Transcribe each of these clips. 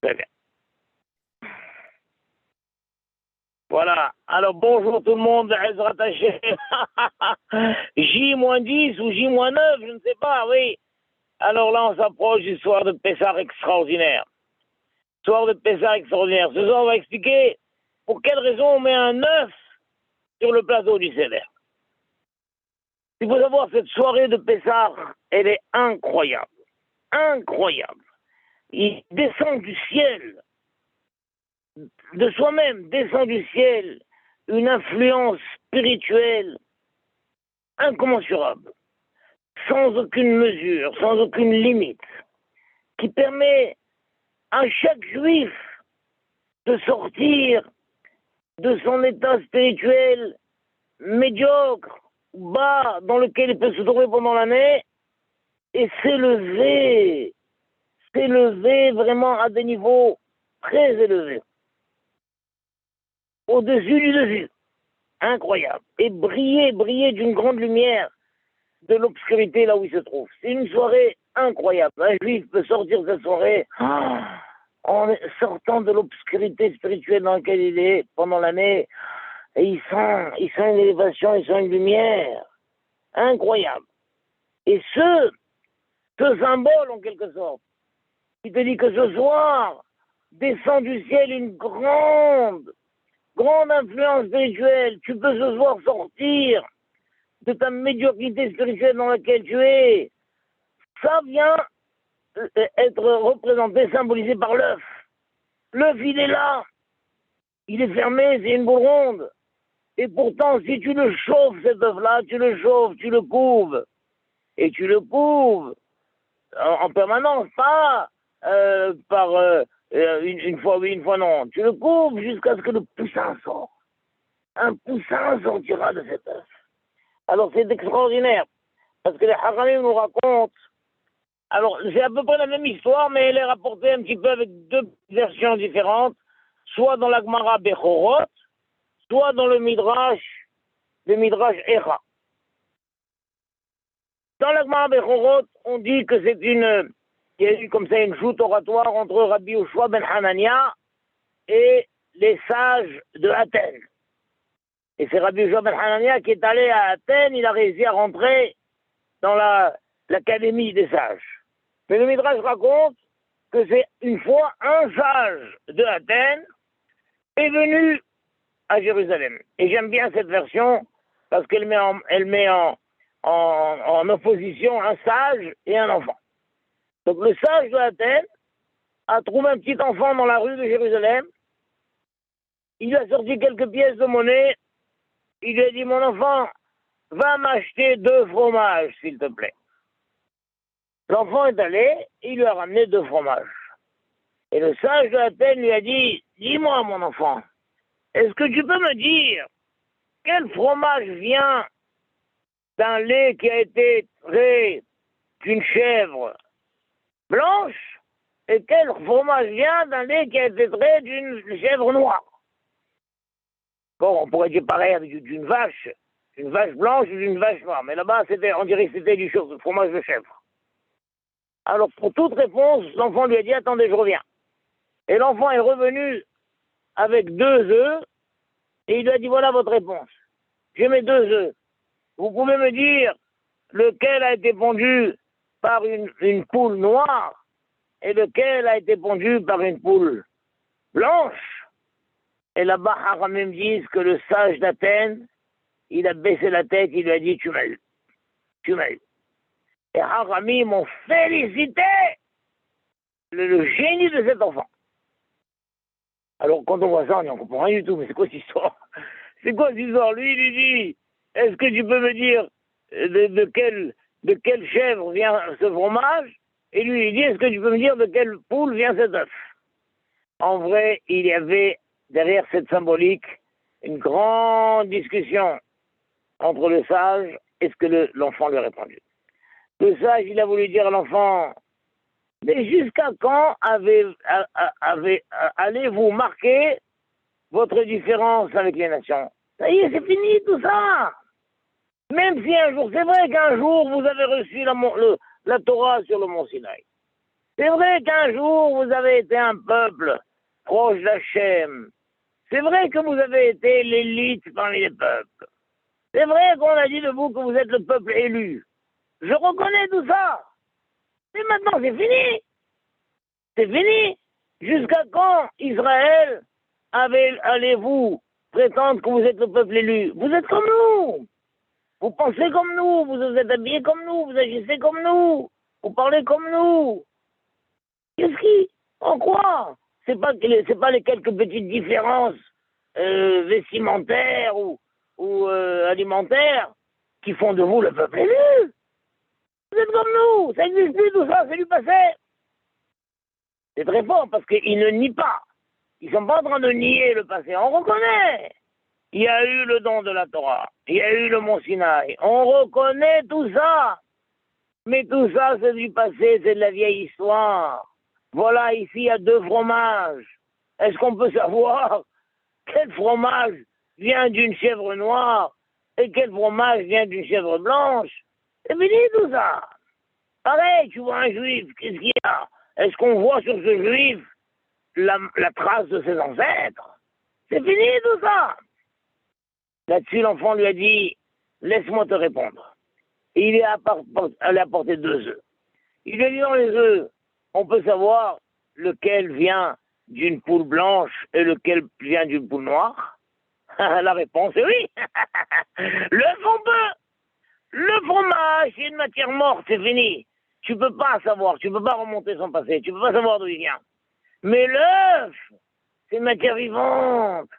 Très bien. Voilà. Alors, bonjour tout le monde. Ezrat Hashem. J-10 ou J-9, je ne sais pas, oui. Alors là, on s'approche du soir de Pessah extraordinaire. Soir de Pessah extraordinaire. Ce soir, on va expliquer pour quelle raison on met un œuf sur le plateau du Seder. Il faut savoir, cette soirée de Pessah, elle est incroyable. Incroyable. Il descend du ciel, de soi-même, descend du ciel, une influence spirituelle incommensurable, sans aucune mesure, sans aucune limite, qui permet à chaque juif de sortir de son état spirituel médiocre, bas, dans lequel il peut se trouver pendant l'année, et s'élever vraiment à des niveaux très élevés, au-dessus du dessus, incroyable, et briller d'une grande lumière de l'obscurité là où il se trouve. C'est une soirée incroyable. Un juif peut sortir de cette soirée en sortant de l'obscurité spirituelle dans laquelle il est pendant l'année, et il sent une élévation, il sent une lumière incroyable. Et ce symbole en quelque sorte, qui te dit que ce soir descend du ciel une grande influence spirituelle. Tu peux ce soir sortir de ta médiocrité spirituelle dans laquelle tu es. Ça vient être représenté, symbolisé par l'œuf. L'œuf, il est là. Il est fermé, c'est une boule ronde. Et pourtant, si tu le chauffes, cet œuf-là, tu le chauffes, tu le couves. Et tu le couves en permanence, pas une fois oui, une fois non. Tu le couves jusqu'à ce que le poussin sorte. Un poussin sortira de cet œuf. Alors c'est extraordinaire, parce que les Haramim nous racontent, alors c'est à peu près la même histoire, mais elle est rapportée un petit peu avec deux versions différentes, soit dans la Gemara Bechorot, soit dans le Midrash Echa. Dans la Gemara Bechorot, on dit que il y a eu comme ça une joute oratoire entre Rabbi Yoshua ben Hanania et les sages de Athènes. Et c'est Rabbi Yoshua ben Hanania qui est allé à Athènes, il a réussi à rentrer dans l'académie des sages. Mais le Midrash raconte que c'est une fois un sage de Athènes est venu à Jérusalem. Et j'aime bien cette version parce qu'elle met en opposition un sage et un enfant. Donc le sage de Athènes a trouvé un petit enfant dans la rue de Jérusalem. Il lui a sorti quelques pièces de monnaie. Il lui a dit, mon enfant, va m'acheter 2 fromages, s'il te plaît. L'enfant est allé, il lui a ramené 2 fromages. Et le sage de Athènes lui a dit, dis-moi, mon enfant, est-ce que tu peux me dire quel fromage vient d'un lait qui a été trait d'une chèvre blanche et quel fromage vient d'un lait qui a été trait d'une chèvre noire? Bon, on pourrait dire pareil avec d'une vache blanche ou d'une vache noire, mais là-bas, on dirait que c'était du fromage de chèvre. Alors, pour toute réponse, l'enfant lui a dit, attendez, je reviens. Et l'enfant est revenu avec 2 œufs, et il lui a dit, voilà votre réponse. J'ai mes 2 œufs. Vous pouvez me dire lequel a été pondu par une poule noire et lequel a été pondu par une poule blanche? Et là-bas, Haramim disent que le sage d'Athènes, il a baissé la tête, il lui a dit, tu m'as eu. Tu m'as eu. Et Haramim m'ont félicité le génie de cet enfant. Alors, quand on voit ça, on n'en comprend rien du tout. Mais c'est quoi cette histoire? C'est quoi cette histoire? Lui, il lui dit, est-ce que tu peux me dire de quelle chèvre vient ce fromage? Et lui, il dit, est-ce que tu peux me dire de quelle poule vient cet œuf? En vrai, il y avait derrière cette symbolique une grande discussion entre le sage et ce que l'enfant lui a répondu. Le sage, il a voulu dire à l'enfant, mais jusqu'à quand allez-vous marquer votre différence avec les nations? Ça y est, c'est fini tout ça. Même si un jour, c'est vrai qu'un jour, vous avez reçu la Torah sur le mont Sinaï. C'est vrai qu'un jour, vous avez été un peuple proche d'Hachem. C'est vrai que vous avez été l'élite parmi les peuples. C'est vrai qu'on a dit de vous que vous êtes le peuple élu. Je reconnais tout ça. Mais maintenant, c'est fini. C'est fini. Jusqu'à quand Israël allez-vous prétendre que vous êtes le peuple élu? Vous êtes comme nous. Vous pensez comme nous. Vous êtes habillés comme nous. Vous agissez comme nous. Vous parlez comme nous. Qu'est-ce qui? En quoi? C'est pas les quelques petites différences vestimentaires ou alimentaires qui font de vous le peuple élu. Vous êtes comme nous. Ça n'existe plus tout ça. C'est du passé. C'est très fort parce qu'ils ne nient pas. Ils ne sont pas en train de nier le passé. On reconnaît. Il y a eu le don de la Torah. Il y a eu le mont Sinaï. On reconnaît tout ça. Mais tout ça, c'est du passé, c'est de la vieille histoire. Voilà, ici, il y a 2 fromages. Est-ce qu'on peut savoir quel fromage vient d'une chèvre noire et quel fromage vient d'une chèvre blanche? C'est fini tout ça. Pareil, tu vois un juif, qu'est-ce qu'il y a? Est-ce qu'on voit sur ce juif la trace de ses ancêtres? C'est fini tout ça. Là-dessus, l'enfant lui a dit, laisse-moi te répondre. Et il est allé apporter 2 œufs. Il lui a dit dans les œufs, on peut savoir lequel vient d'une poule blanche et lequel vient d'une poule noire? La réponse est oui. L'œuf, on peut. Le fromage, c'est une matière morte, c'est fini. Tu peux pas savoir, tu peux pas remonter son passé, tu peux pas savoir d'où il vient. Mais l'œuf, c'est une matière vivante.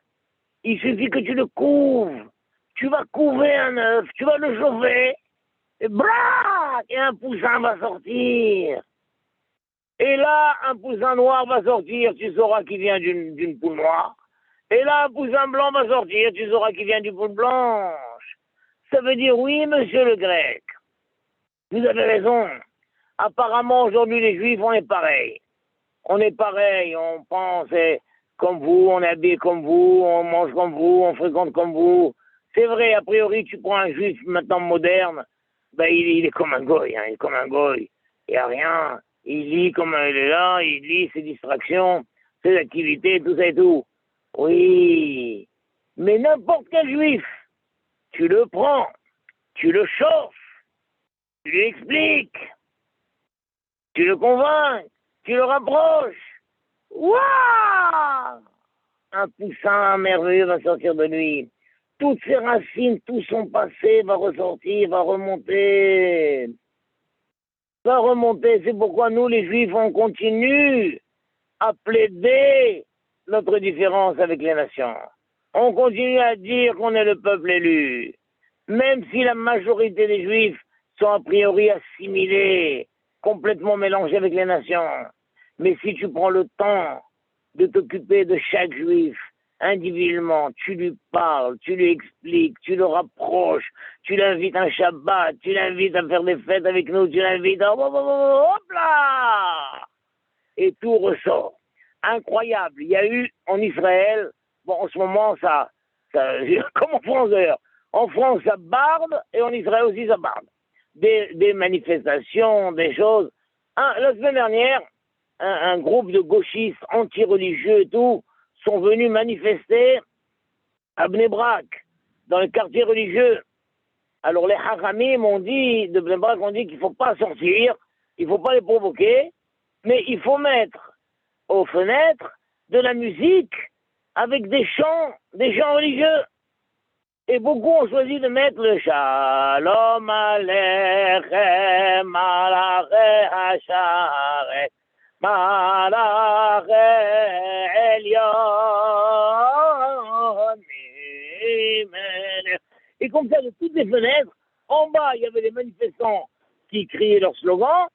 Il suffit que tu le couves. Tu vas couver un œuf, tu vas le chauffer, et braque, et un poussin va sortir. Et là, un poussin noir va sortir, tu sauras qu'il vient d'une poule noire. Et là, un poussin blanc va sortir, tu sauras qu'il vient d'une poule blanche. Ça veut dire oui, monsieur le grec. Vous avez raison. Apparemment, aujourd'hui, les juifs, on est pareil. On est pareil, on pense comme vous, on est habillé comme vous, on mange comme vous, on fréquente comme vous. C'est vrai, a priori, tu prends un juif maintenant moderne, ben il est comme un goy, hein, il est comme un goy. Il n'y a rien. Il lit comme il est là, il lit ses distractions, ses activités, tout ça et tout. Oui, mais n'importe quel juif, tu le prends, tu le chauffes, tu lui expliques, tu le convaincs, tu le rapproches. Waouh! Un poussin merveilleux va sortir de lui. Toutes ses racines, tout son passé va ressortir, va remonter. Va remonter. C'est pourquoi nous, les Juifs, on continue à plaider notre différence avec les nations. On continue à dire qu'on est le peuple élu. Même si la majorité des Juifs sont a priori assimilés, complètement mélangés avec les nations. Mais si tu prends le temps de t'occuper de chaque Juif, individuellement, tu lui parles, tu lui expliques, tu le rapproches, tu l'invites un Shabbat, tu l'invites à faire des fêtes avec nous, tu l'invites à... Hop là! Et tout ressort. Incroyable. Il y a eu en Israël, bon, en ce moment, ça comme en France d'ailleurs, en France, ça barde, et en Israël aussi, ça barde. Des manifestations, des choses. La semaine dernière, un groupe de gauchistes anti-religieux et tout sont venus manifester à Bnei Brak, dans le quartier religieux. Alors les Hachamim de Bnei Brak ont dit qu'il ne faut pas sortir, il ne faut pas les provoquer, mais il faut mettre aux fenêtres de la musique avec des chants religieux. Et beaucoup ont choisi de mettre le Shalom Aleichem Malachei Hasharet Malachei Elyon. Et comme ça, de toutes les fenêtres, en bas, il y avait des manifestants qui criaient leur slogan,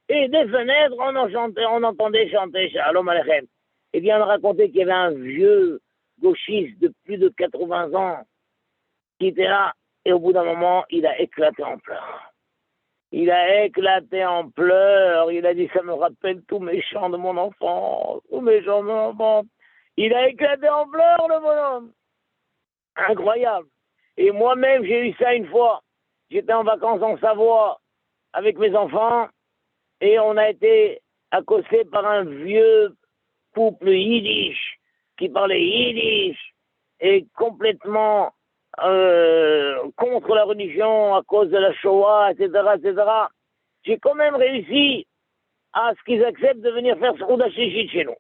et des fenêtres, on entendait chanter Shalom Aleichem. Et vient de raconter qu'il y avait un vieux gauchiste de plus de 80 ans qui était là, et au bout d'un moment, il a éclaté en pleurs. Il a éclaté en pleurs, il a dit, ça me rappelle tous mes chants de mon enfance, tous mes chants de mon enfance. Il a éclaté en pleurs, le bonhomme. Incroyable. Et moi-même, j'ai eu ça une fois. J'étais en vacances en Savoie avec mes enfants, et on a été accosté par un vieux couple yiddish qui parlait yiddish et complètement contre la religion à cause de la Shoah, etc., etc., j'ai quand même réussi à ce qu'ils acceptent de venir faire Souda Shishit chez nous.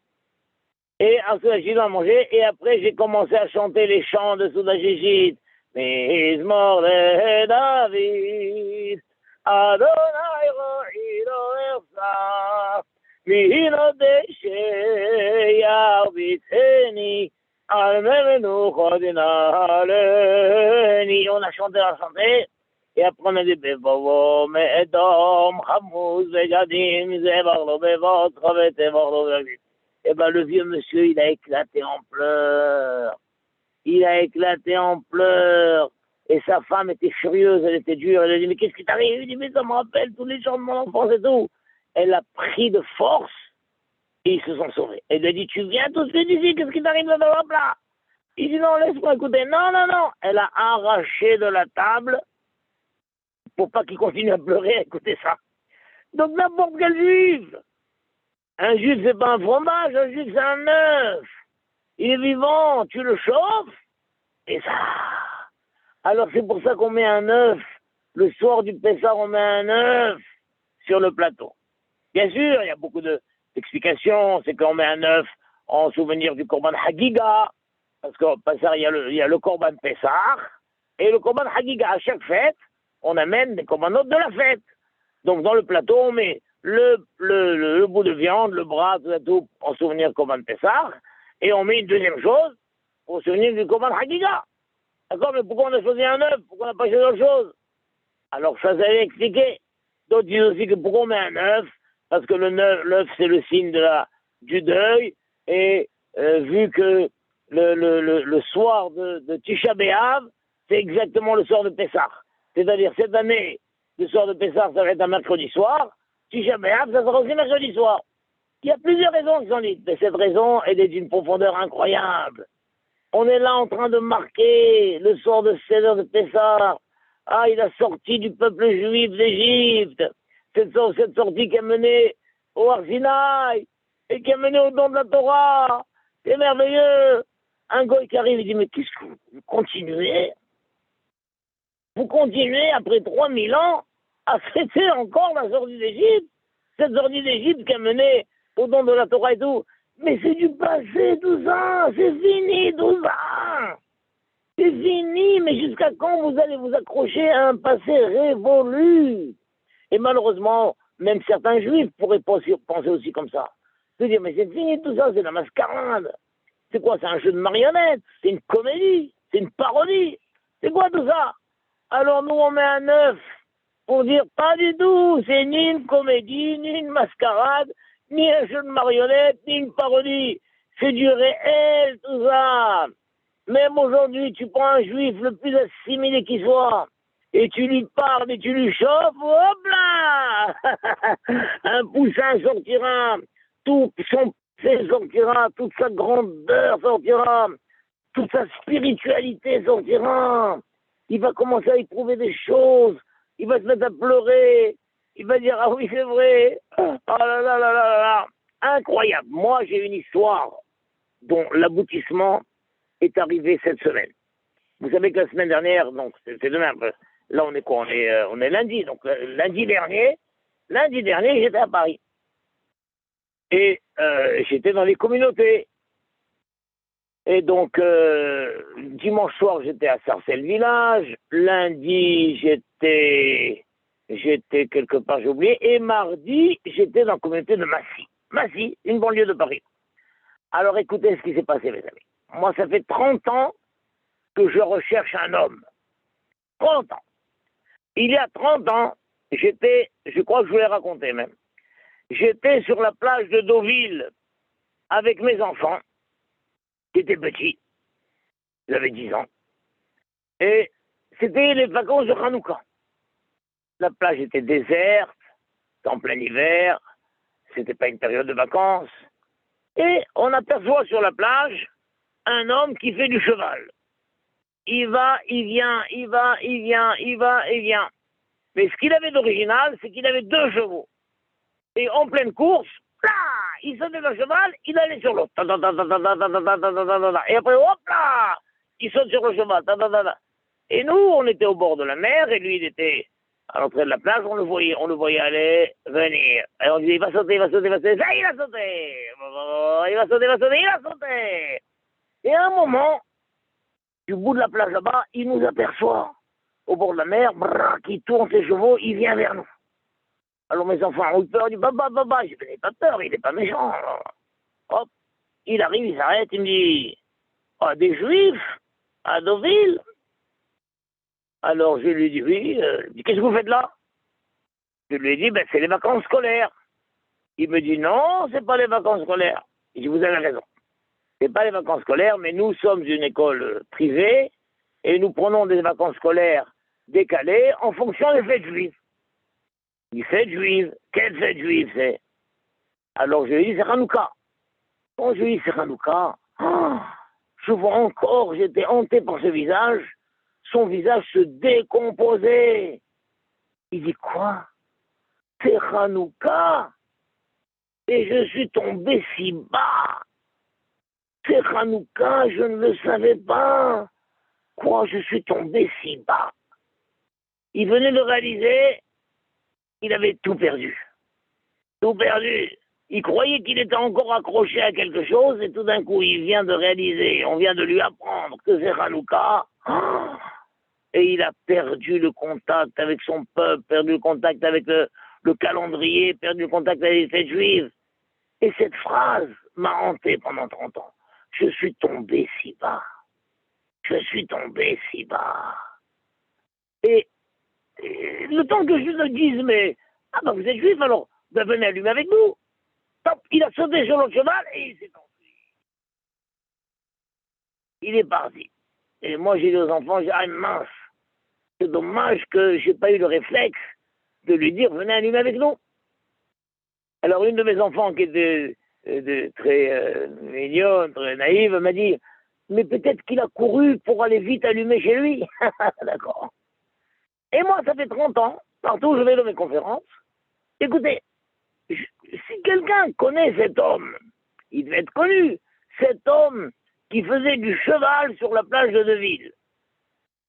Et à Souda Shishit, à manger, et après j'ai commencé à chanter les chants de Souda Shishit. Mizmor le David, Adonai ro'i lo erza, Mihino deshe yarbiteni, Almenu chodinaleni. On a chanté, et après on a dit Bevovo me'edom, Hamouz ve'gadim, Zevarlo bevot, Chavet evarlo ve'gadim. Eh ben le vieux monsieur, il a éclaté en pleurs. Il a éclaté en pleurs. Et sa femme était furieuse, elle était dure. Elle a dit, mais qu'est-ce qui t'arrive? Il dit, mais ça me rappelle tous les gens de mon enfance et tout. Elle a pris de force et ils se sont sauvés. Elle lui a dit, tu viens tout de suite ici, qu'est-ce qui t'arrive là? Il dit, non, laisse-moi écouter. Non, non, non. Elle a arraché de la table pour pas qu'il continue à pleurer à écouter ça. Donc n'importe quel juif. Un juif, c'est pas un fromage, un juif, c'est un œuf. Il est vivant, tu le chauffes, et ça. Alors c'est pour ça qu'on met un œuf. Le soir du Pessah, on met un œuf sur le plateau. Bien sûr, il y a beaucoup d'explications. C'est qu'on met un œuf en souvenir du Korban Hagiga. Parce qu'au Pessah, il y a le Korban Pessah et le Korban Hagiga. À chaque fête, on amène des corbanotes de la fête. Donc dans le plateau, on met le bout de viande, le bras, tout en souvenir du Korban Pessah. Et on met une deuxième chose pour se souvenir du Korban Hagiga. D'accord, mais pourquoi on a choisi un œuf? Pourquoi on n'a pas choisi autre chose? Alors, ça s'avait expliqué. D'autres disent aussi que pourquoi on met un œuf? Parce que l'œuf, c'est le signe du deuil. Et vu que le soir de Tisha B'Av, c'est exactement le soir de Pessah. C'est-à-dire, cette année, le soir de Pessah, ça va être un mercredi soir. Tisha B'Av, ça sera aussi mercredi soir. Il y a plusieurs raisons qui sont dites, mais cette raison, elle est d'une profondeur incroyable. On est là en train de marquer le soir de Seder de Pessah. Ah, il a sorti du peuple juif d'Égypte. Cette sortie qui a mené au Har Sinaï et qui a mené au don de la Torah. C'est merveilleux. Un goy qui arrive, il dit, mais qu'est-ce que vous continuez? Vous continuez après 3000 ans à fêter encore la sortie d'Égypte? Cette sortie d'Égypte qui a mené au don de la Torah et tout. Mais c'est du passé, tout ça. C'est fini, tout ça. C'est fini. Mais jusqu'à quand vous allez vous accrocher à un passé révolu? Et malheureusement, même certains juifs pourraient penser aussi comme ça. Se dire, mais c'est fini tout ça, c'est la mascarade. C'est quoi? C'est un jeu de marionnettes? C'est une comédie? C'est une parodie? C'est quoi tout ça? Alors nous, on met un œuf pour dire, pas du tout. C'est ni une comédie, ni une mascarade, ni un jeu de marionnettes, ni une parodie. C'est du réel, tout ça. Même aujourd'hui, tu prends un juif le plus assimilé qui soit, et tu lui parles et tu lui chauffes, hop là. Un poussin sortira, tout son passé sortira, toute sa grandeur sortira, toute sa spiritualité sortira. Il va commencer à éprouver des choses, il va se mettre à pleurer, il va dire, ah oui, c'est vrai, oh là là là là là là. Incroyable. Moi, j'ai une histoire dont l'aboutissement est arrivé cette semaine. Vous savez que la semaine dernière, donc c'est demain, là on est quoi? On est lundi, donc lundi dernier, j'étais à Paris. Et j'étais dans les communautés. Et donc, dimanche soir, j'étais à Sarcelles Village. Lundi, j'étais quelque part, j'ai oublié. Et mardi, j'étais dans la communauté de Massy. Massy, une banlieue de Paris. Alors écoutez ce qui s'est passé, mes amis. Moi, ça fait 30 ans que je recherche un homme. 30 ans. Il y a 30 ans, je crois que je vous l'ai raconté même, j'étais sur la plage de Deauville avec mes enfants, qui étaient petits, j'avais 10 ans, et c'était les vacances de Hanouka. La plage était déserte, en plein hiver, c'était pas une période de vacances, et on aperçoit sur la plage un homme qui fait du cheval. Il va, il vient, il va, il vient, il va, il vient. Mais ce qu'il avait d'original, c'est qu'il avait 2 chevaux. Et en pleine course, là, il sautait le cheval, il allait sur l'autre. Et après, hop là, il saute sur le cheval. Et nous, on était au bord de la mer, et lui, il était à l'entrée de la plage, on le voyait aller, venir. Et on disait, il va sauter, il va sauter, il va sauter. Ça, il a sauté. Il va sauter, il va sauter, il a sauté. Et à un moment, du bout de la plage là-bas, il nous aperçoit, au bord de la mer, qui tourne ses chevaux, il vient vers nous. Alors mes enfants ont eu peur, ils disent, baba, j'ai n'ai pas peur, il n'est pas méchant. Alors, hop, il arrive, il s'arrête, il me dit, oh, des juifs à Deauville. Alors je lui dis, oui, qu'est-ce que vous faites là? Je lui ai dit, ben, c'est les vacances scolaires. Il me dit, non, c'est pas les vacances scolaires. Je dis, vous avez raison. C'est pas les vacances scolaires, mais nous sommes une école privée et nous prenons des vacances scolaires décalées en fonction des fêtes juives. Une fête juive, quelle fête juive c'est? Alors je lui ai dit, c'est Hanouka. Quand je lui ai dit, c'est Hanouka, je vois encore, j'étais hanté par ce visage, son visage se décomposait. Il dit, quoi? C'est Hanouka? Et je suis tombé si bas. C'est Hanouka, je ne le savais pas. Quoi, je suis tombé si bas. Il venait de réaliser, il avait tout perdu. Tout perdu. Il croyait qu'il était encore accroché à quelque chose et tout d'un coup, il vient de réaliser, on vient de lui apprendre que c'est Hanouka. Et il a perdu le contact avec son peuple, perdu le contact avec le calendrier, perdu le contact avec les fêtes juives. Et cette phrase m'a hanté pendant 30 ans. Je suis tombé si bas. Je suis tombé si bas. Et le temps que je me dise, mais, ah ben vous êtes juif alors, ben venez allumer avec nous. Top, il a sauté sur l'autre cheval et il s'est enfui. Il est parti. Et moi j'ai dit aux enfants, j'ai dit, ah mince, c'est dommage que j'ai pas eu le réflexe de lui dire, venez allumer avec nous. Alors une de mes enfants qui était très mignonne, très naïve, m'a dit, mais peut-être qu'il a couru pour aller vite allumer chez lui. D'accord. Et moi, ça fait 30 ans, partout où je vais dans mes conférences, écoutez, si quelqu'un connaît cet homme, il devait être connu, cet homme qui faisait du cheval sur la plage de Deauville.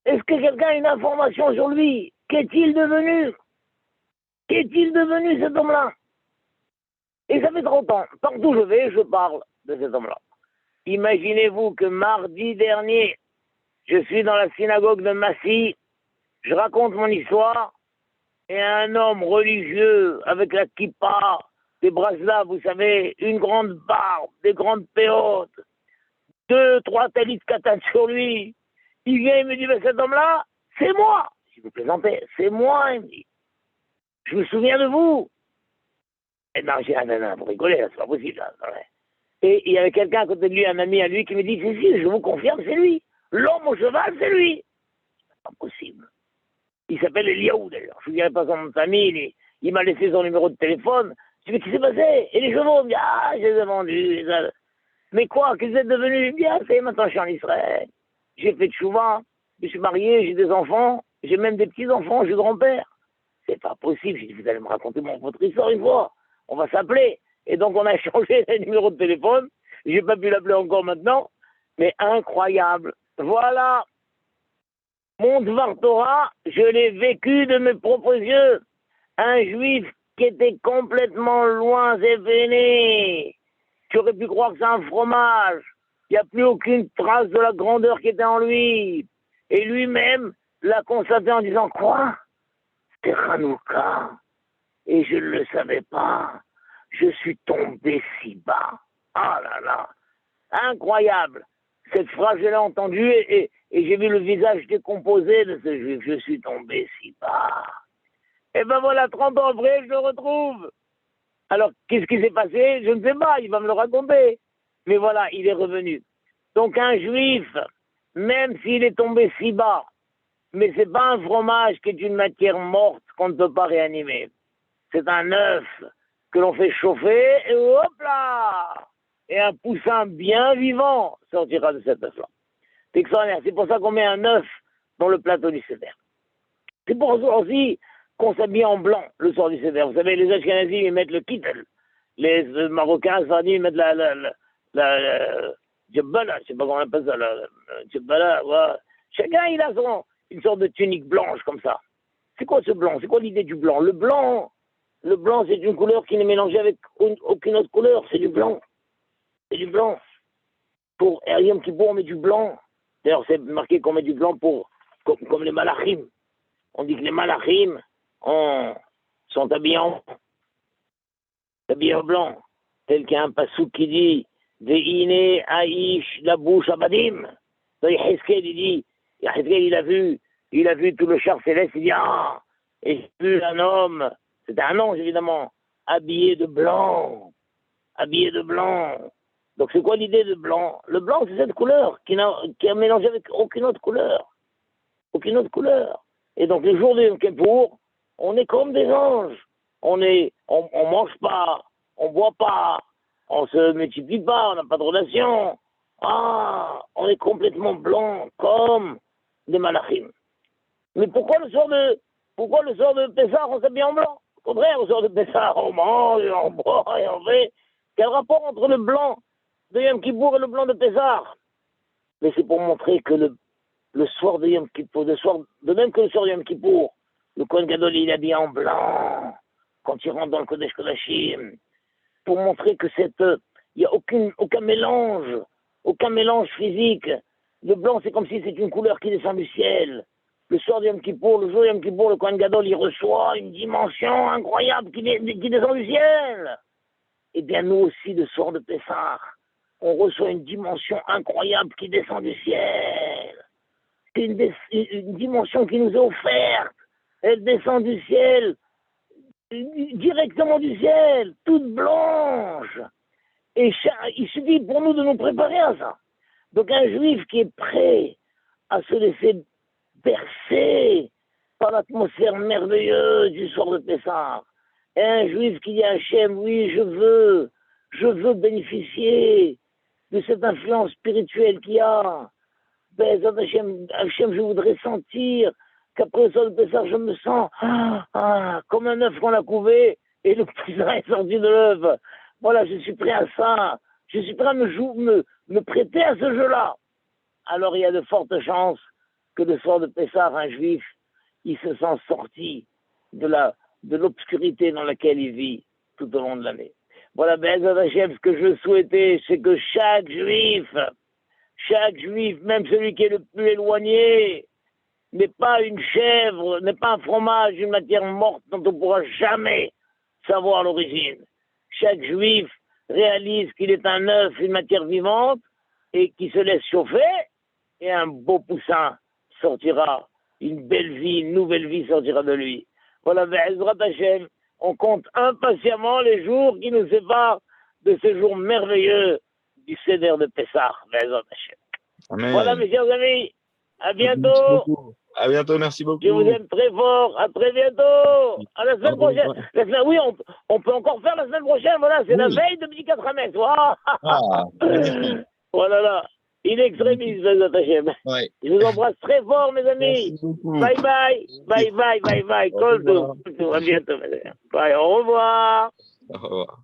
Est-ce que quelqu'un a une information sur lui? Qu'est-il devenu? Qu'est-il devenu cet homme-là? Et ça fait 30 ans, partout où je vais, je parle de cet homme-là. Imaginez-vous que mardi dernier, je suis dans la synagogue de Massy, je raconte mon histoire, et un homme religieux avec la kippa, des bracelets, vous savez, une grande barbe, des grandes péotes, 2-3 talis de katane sur lui, il vient et me dit, mais cet homme-là, c'est moi. Si vous plaisantez, c'est moi, il me dit. Je me souviens de vous. Et non, j'ai un nanan pour rigoler, là, c'est pas possible. Là, et il y avait quelqu'un à côté de lui, un ami à lui, qui me dit, si, je vous confirme, c'est lui. L'homme au cheval, c'est lui. C'est pas possible. Il s'appelle Eliaou, d'ailleurs. Je ne vous dirai pas son nom de famille. Il m'a laissé son numéro de téléphone. Je dis, mais qu'est-ce qui s'est passé? Et les chevaux, il me dit, ah, je les ai vendus. Mais quoi? Qu'est-ce que vous êtes devenu? Il me dit, ah, c'est maintenant, je suis en Israël. J'ai fait de chouva. Je suis marié, j'ai des enfants. J'ai même des petits-enfants, je suis grand-père. C'est pas possible. J'ai dit, vous allez me raconter votre histoire une fois. On va s'appeler. Et donc, on a échangé les numéros de téléphone. J'ai pas pu l'appeler encore maintenant. Mais incroyable. Voilà. Mon Dvar Torah, je l'ai vécu de mes propres yeux. Un juif qui était complètement loin et véné. Tu aurais pu croire que c'est un fromage. Il n'y a plus aucune trace de la grandeur qui était en lui. Et lui-même l'a constaté en disant, quoi? C'est Hanouka. Et je ne le savais pas. Je suis tombé si bas. Ah là là. Incroyable. Cette phrase, je l'ai entendue et j'ai vu le visage décomposé de ce juif. Je suis tombé si bas. Et ben voilà, 30 ans après, je le retrouve. Alors, qu'est-ce qui s'est passé? Je ne sais pas, il va me le raconter. Mais voilà, il est revenu. Donc un juif, même s'il est tombé si bas, mais c'est pas un fromage qui est une matière morte qu'on ne peut pas réanimer. C'est un œuf que l'on fait chauffer et hop là! Et un poussin bien vivant sortira de cet œuf-là. C'est extraordinaire. C'est pour ça qu'on met un œuf dans le plateau du Seder. C'est pour ça aussi qu'on s'habille en blanc le soir du Seder. Vous savez, les Ashkenazim, ils mettent le kittel. les Marocains, ça dit, mettent la djembala, je sais pas comment on appelle ça, la djembala, voilà. Chacun, il a une sorte de tunique blanche comme ça. C'est quoi ce blanc? C'est quoi l'idée du blanc? Le blanc, c'est une couleur qui n'est mélangée avec aucune autre couleur. C'est du blanc. C'est du blanc. Pour Yom Kippour, on met du blanc. D'ailleurs, c'est marqué qu'on met du blanc comme les malachim. On dit que les malachim sont habillés en blanc. Tel qu'il y a un passouk qui dit Ve'ine Aïch la bouche abadim. Donc, il a vu tout le char céleste, il dit ah, et j'ai vu un homme, c'était un ange évidemment, habillé de blanc. Donc c'est quoi l'idée de blanc? Le blanc, c'est cette couleur qui est mélangée avec aucune autre couleur. Et donc le jour de Yom Kippour, on est comme des anges. On mange pas, on boit pas, on se multiplie pas, on n'a pas de relation. Ah, on est complètement blanc, comme des malachim. Mais pourquoi le soir de Pessah, on s'habille en blanc? Au contraire, le soir de Pessah, on mange, on boit et on fait. Quel rapport entre le blanc de Yom Kippour et le blanc de Pessah? Mais c'est pour montrer que le soir de Yom Kippour, de même que le soir de Yom Kippour, le Kohen Gadol, il est habillé en blanc quand il rentre dans le Kodesh Kodashim. Pour montrer que il n'y a aucun mélange physique. Le blanc, c'est comme si c'était une couleur qui descend du ciel. Le soir de Yom Kippour, le jour de Yom Kippour, le Kohen Gadol, il reçoit une dimension incroyable qui descend du ciel. Eh bien, nous aussi, le soir de Pessah, on reçoit une dimension incroyable qui descend du ciel. C'est une dimension qui nous est offerte. Elle descend du ciel, directement du ciel, toute blanche. Et il suffit pour nous de nous préparer à ça. Donc un juif qui est prêt à se laisser bercer par l'atmosphère merveilleuse du soir de Pessah, et un juif qui dit à Hachem, oui, je veux bénéficier de cette influence spirituelle qu'il y a. Ben, Hachem, je voudrais sentir qu'après le soir de Pessah, je me sens comme un œuf qu'on a couvé et le poussin est sorti de l'œuf. Voilà, je suis prêt à ça. Je suis prêt à me prêter à ce jeu-là. Alors il y a de fortes chances que le soir de Pessah, un juif, il se sent sorti de l'obscurité dans laquelle il vit tout au long de l'année. Voilà, Be'ezrat Hashem, ce que je souhaitais, c'est que chaque juif, même celui qui est le plus éloigné, n'est pas une chèvre, n'est pas un fromage, une matière morte dont on ne pourra jamais savoir l'origine. Chaque juif réalise qu'il est un œuf, une matière vivante, et qui se laisse chauffer, et un beau poussin sortira, une belle vie, une nouvelle vie sortira de lui. Voilà, Be'ezrat Hashem, on compte impatiemment les jours qui nous séparent de ce jour merveilleux du Seder de Pessah, Be'ezrat Hashem. Amen. Voilà, mes chers amis, à bientôt. À bientôt, merci beaucoup. Je vous aime très fort. À très bientôt. À la semaine prochaine. Oui, on peut encore faire la semaine prochaine. Voilà, c'est la veille de Midi 4 à Metz. Voilà, là. In extremis, Be'ezrat Hashem. Ouais. Je vous embrasse très fort, mes amis. Bye bye. Bye bye, bye bye. Kol tov. À bientôt, mes amis. Bye, au revoir. Au revoir.